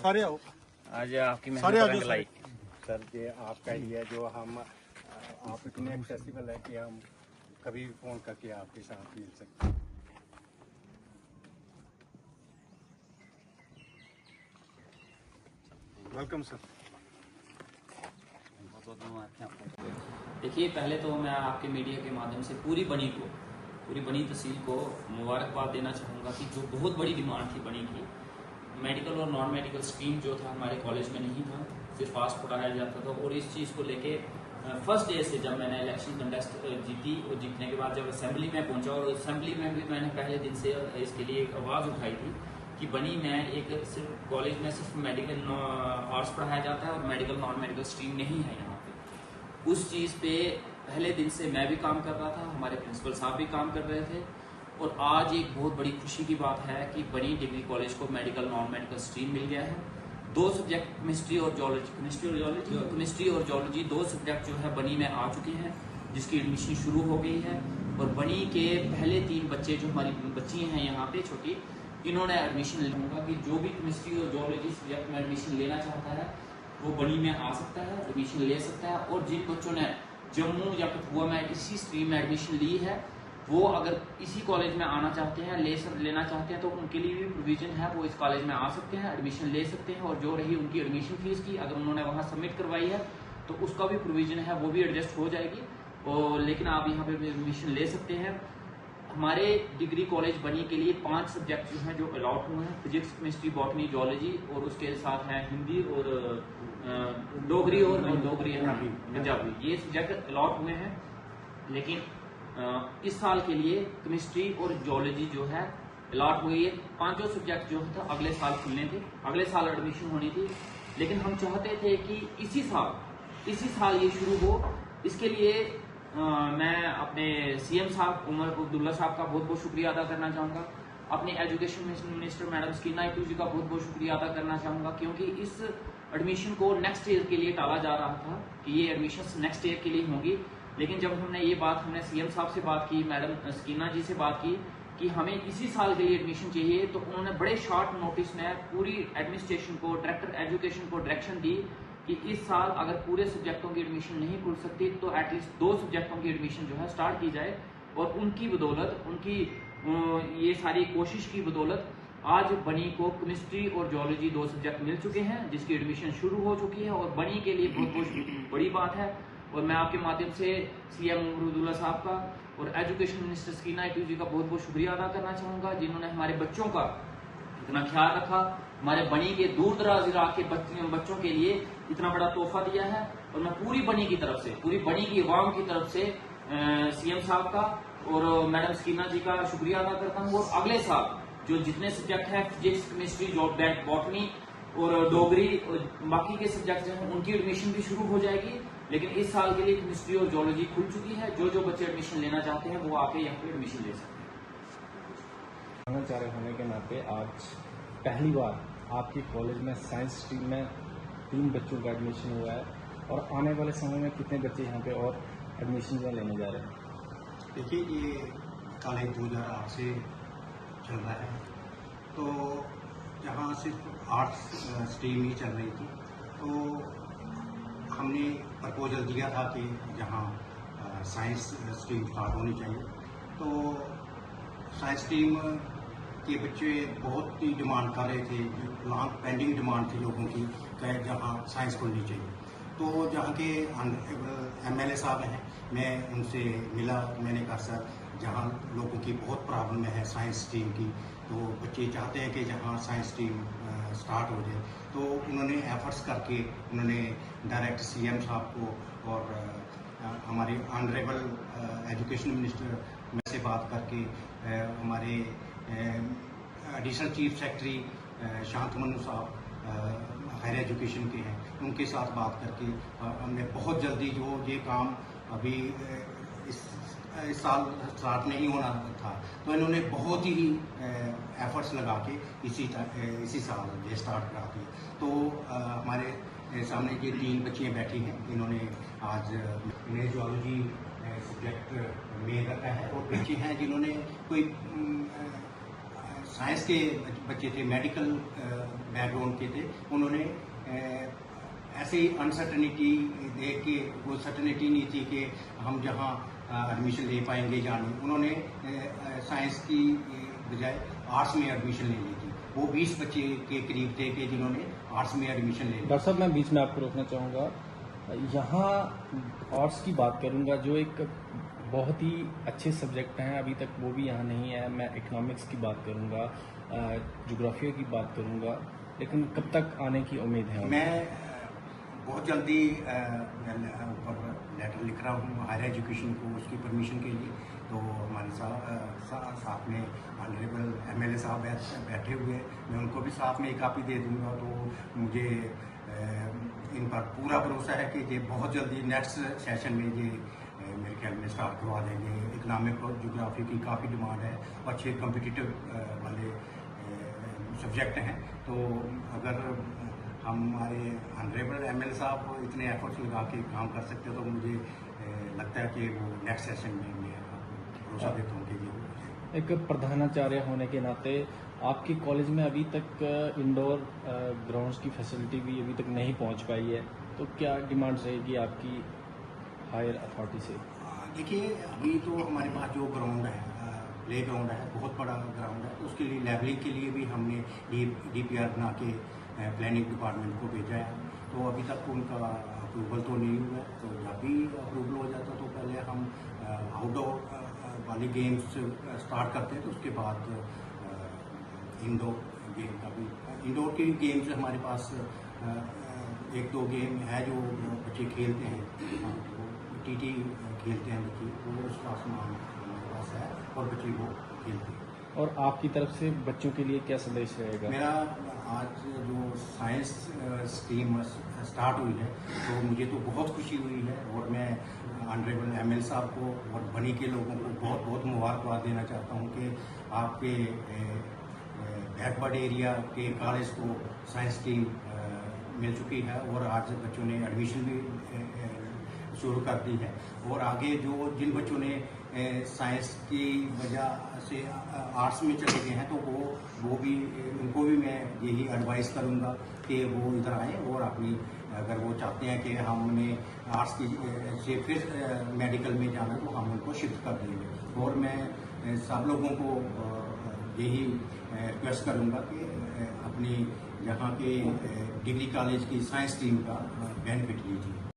सारे आओ। आज आपकी मेहनत रंग लाई। सर ये आपका ही है जो हम आप इतने एक्सेसिबल है कि हम कभी भी फोन करके आपके साथ मिल सकते हैं। Welcome sir. देखिए, पहले तो मैं आपके मीडिया के माध्यम से पूरी बनी तहसील को मुबारकबाद देना चाहूँगा कि जो बहुत बड़ी डिमांड थी बनी की, मेडिकल और नॉन मेडिकल स्ट्रीम जो था हमारे कॉलेज में नहीं था, सिर्फ पास पढ़ाया जाता था। और इस चीज़ को लेके फर्स्ट डे से जब मैंने इलेक्शन कंटेस्ट जीती और जीतने के बाद जब असेंबली में पहुंचा, और असेंबली में भी मैंने पहले दिन से इसके लिए एक आवाज़ उठाई थी कि बनी में एक सिर्फ कॉलेज में सिर्फ मेडिकल आर्ट्स पढ़ाया जाता है और मेडिकल नॉन मेडिकल स्ट्रीम नहीं है यहाँ पे। उस चीज़ पे पहले दिन से मैं भी काम कर रहा था, हमारे प्रिंसिपल साहब भी काम कर रहे थे। और आज एक बहुत बड़ी खुशी की बात है कि बनी डिग्री कॉलेज को मेडिकल नॉन मेडिकल स्ट्रीम मिल गया है। 2 सब्जेक्ट केमिस्ट्री और जियोलॉजी 2 सब्जेक्ट जो है बनी में आ चुके हैं, जिसकी एडमिशन शुरू हो गई है। और बनी के पहले 3 बच्चे जो हमारी बच्ची हैं यहाँ पे छोटी, इन्होंने एडमिशन लूँगा कि जो भी केमिस्ट्री और जियोलॉजी सब्जेक्ट में एडमिशन लेना चाहता है वो बनी में आ सकता है, एडमिशन ले सकता है। और जिन बच्चों ने जम्मू या कठुआ में इसी स्ट्रीम में एडमिशन ली है, वो अगर इसी कॉलेज में आना चाहते हैं, लेना चाहते हैं, तो उनके लिए भी प्रोविजन है, वो इस कॉलेज में आ सकते हैं, एडमिशन ले सकते हैं। और जो रही उनकी एडमिशन फीस की, अगर उन्होंने वहाँ सबमिट करवाई है तो उसका भी प्रोविजन है, वो भी एडजस्ट हो जाएगी। और लेकिन आप यहाँ पे भी एडमिशन ले सकते हैं। हमारे डिग्री कॉलेज बनी के लिए 5 सब्जेक्ट जो हैं जो अलॉट हुए हैं, फिजिक्स, केमिस्ट्री, बॉटनी, जियोलॉजी, और उसके साथ हैं हिंदी और डोगरी और पंजाबी, ये सब्जेक्ट अलॉट हुए हैं। लेकिन इस साल के लिए केमिस्ट्री और जियोलॉजी जो है अलॉट हुई है। 5 सब्जेक्ट जो था अगले साल खुलने थे, अगले साल एडमिशन होनी थी। लेकिन हम चाहते थे कि इसी साल ये शुरू हो। इसके लिए मैं अपने सीएम साहब उमर अब्दुल्ला साहब का बहुत बहुत शुक्रिया अदा करना चाहूँगा। अपने एजुकेशन मिनिस्टर मैडम स्कीना आइटू जी का बहुत बहुत शुक्रिया अदा करना चाहूँगा, क्योंकि इस एडमिशन को नेक्स्ट ईयर के लिए टाला जा रहा था कि ये एडमिशन नेक्स्ट ईयर के लिए होंगी। लेकिन जब हमने सीएम साहब से बात की, मैडम स्कीना जी से बात की कि हमें इसी साल के लिए एडमिशन चाहिए, तो उन्होंने बड़े शॉर्ट नोटिस में पूरी एडमिनिस्ट्रेशन को, डायरेक्टर एजुकेशन को डायरेक्शन दी कि इस साल अगर पूरे सब्जेक्टों की एडमिशन नहीं खुल सकती तो एटलीस्ट 2 सब्जेक्टों की एडमिशन जो है स्टार्ट की जाए। और उनकी बदौलत, उनकी ये सारी कोशिश की बदौलत आज बनी को केमिस्ट्री और जियोलॉजी 2 सब्जेक्ट मिल चुके हैं, जिसकी एडमिशन शुरू हो चुकी है। और बनी के लिए बहुत बड़ी बात है। और मैं आपके माध्यम से सीएम उमर अब्दुल्ला साहब का और एजुकेशन मिनिस्टर स्कीना आइटू जी का बहुत बहुत शुक्रिया अदा करना चाहूँगा, जिन्होंने हमारे बच्चों का इतना ख्याल रखा, हमारे बनी के दूर दराज इलाके के बच्चों के लिए इतना बड़ा तोहफा दिया है। और मैं पूरी बनी की तरफ से, पूरी बनी की अवाम की तरफ से सीएम साहब का और मैडम स्कीना जी का शुक्रिया अदा करता हूँ। और अगले साल जो जितने सब्जेक्ट हैं, फिजिक्स, केमिस्ट्री, बॉटनी और डोगरी और बाकी के सब्जेक्ट जो हैं, उनकी एडमिशन भी शुरू हो जाएगी। लेकिन इस साल के लिए केमिस्ट्री और जियोलॉजी खुल चुकी है। जो बच्चे एडमिशन लेना चाहते हैं वो आके यहाँ पे एडमिशन ले सकते हैं। आचार्य होने के नाते आज पहली बार आपके कॉलेज में साइंस स्ट्रीम में 3 बच्चों का एडमिशन हुआ है, और आने वाले समय में कितने बच्चे यहाँ पे और एडमिशन लेने जा रहे हैं? देखिए, ये कॉलेज 2008 से चल रहा है, तो जहाँ सिर्फ आर्ट्स स्ट्रीम ही चल रही थी, तो हमने प्रपोजल दिया था कि जहाँ साइंस स्ट्रीम स्टार्ट होनी चाहिए। तो साइंस स्ट्रीम के बच्चे बहुत ही डिमांड कर रहे थे, लॉन्ग पेंडिंग डिमांड थी लोगों की कि जहाँ साइंस पढ़नी चाहिए। तो जहाँ के एमएलए साहब हैं, मैं उनसे मिला, मैंने कहा सर जहाँ लोगों की बहुत प्रॉब्लम है साइंस स्ट्रीम की, तो बच्चे चाहते हैं कि जहाँ साइंस स्ट्रीम स्टार्ट हो जाए। तो उन्होंने एफर्ट्स करके उन्होंने डायरेक्ट सीएम साहब को और हमारे ऑनरेबल एजुकेशन मिनिस्टर से बात करके हमारे एडिशनल चीफ सेक्रेटरी शांतमनु साहब हायर एजुकेशन के हैं, उनके साथ बात करके हमने बहुत जल्दी जो ये काम अभी इस साल स्टार्ट नहीं होना था, तो इन्होंने बहुत ही एफर्ट्स लगा के इसी साल ये स्टार्ट करा दिया। तो हमारे सामने ये 3 बच्चियाँ बैठी हैं, इन्होंने आज इन्हें जियोलॉजी सब्जेक्ट में रखा है, और बच्चे हैं जिन्होंने कोई साइंस के बच्चे थे, मेडिकल बैकग्राउंड के थे, उन्होंने ऐसे ही अनसर्टनिटी देख के, वो सर्टनिटी नहीं थी कि हम जहाँ एडमिशन ले पाएंगे या नहीं, उन्होंने साइंस की बजाय आर्ट्स में एडमिशन ले ली थी। वो 20 बच्चे के करीब थे कि जिन्होंने आर्ट्स में एडमिशन ले ली। डॉक्टर साहब, मैं बीच में आपको रोकना चाहूँगा। यहाँ आर्ट्स की बात करूँगा, जो एक बहुत ही अच्छे सब्जेक्ट हैं, अभी तक वो भी यहाँ नहीं है। मैं इकोनॉमिक्स की बात करूँगा, जोग्राफिया की बात करूँगा, लेकिन कब तक आने की उम्मीद है? मैं बहुत जल्दी ऊपर लेटर लिख रहा हूँ हायर एजुकेशन को, उसकी परमिशन के लिए। तो हमारे साथ में ऑनरेबल MLA साहब बैठे हुए हैं, मैं उनको भी साथ में एक कापी दे दूँगा। तो मुझे इन पर पूरा भरोसा है कि ये बहुत जल्दी नेक्स्ट सेशन में ये मेरे ख्याल में स्टार्ट करवा देंगे। इकोनॉमिक और जोग्राफी की काफ़ी डिमांड है, अच्छे कम्पिटिटिव वाले सब्जेक्ट हैं। तो अगर हमारे ऑनरेबल MLA साहब इतने एफर्ट्स लगा के काम कर सकते हो, तो मुझे लगता है कि वो नेक्स्ट सेशन में मैं भरोसा देता हूँ कि ये हो जाए। एक प्रधानाचार्य होने के नाते आपके कॉलेज में अभी तक इंडोर ग्राउंड्स की फैसिलिटी भी अभी तक नहीं पहुंच पाई है, तो क्या डिमांड रहेगी आपकी हायर अथॉरिटी से? देखिए, अभी तो हमारे पास जो ग्राउंड है, प्ले ग्राउंड है, बहुत बड़ा ग्राउंड है। तो उसके लिए लेवलिंग के लिए भी हमने DPR बना के प्लानिंग डिपार्टमेंट को भेजा है। तो अभी तक उनका अप्रूवल तो नहीं हुआ है। तो जब भी अप्रूवल हो जाता तो पहले हम आउटडोर वाली गेम्स स्टार्ट करते हैं, तो उसके बाद इंडोर गेम का भी। इंडोर के गेम्स हमारे पास 1-2 गेम है जो बच्चे खेलते हैं। TT खेलते हैं बच्चे, वो उसका सामान हमारे पास है और बच्चे वो खेलते हैं। और आपकी तरफ से बच्चों के लिए क्या संदेश रहेगा? मेरा आज जो साइंस स्ट्रीम स्टार्ट हुई है, तो मुझे तो बहुत खुशी हुई है। और मैं ऑनरेबल MLA साहब को और बनी के लोगों को बहुत बहुत मुबारकबाद देना चाहता हूँ कि आपके बैकवर्ड एरिया के कॉलेज को साइंस स्ट्रीम मिल चुकी है और आज बच्चों ने एडमिशन भी शुरू कर दी है। और आगे जो जिन बच्चों ने साइंस की वजह से आर्ट्स में चले गए हैं, तो वो भी, उनको भी मैं यही एडवाइस करूंगा कि वो इधर आए और अपनी, अगर वो चाहते हैं कि हमने आर्ट्स की से फिर मेडिकल में जाना, तो हम उनको शिफ्ट कर देंगे। और मैं सब लोगों को यही रिक्वेस्ट करूंगा कि अपनी यहाँ के डिग्री कॉलेज की साइंस स्ट्रीम का बेनिफिट लीजिए।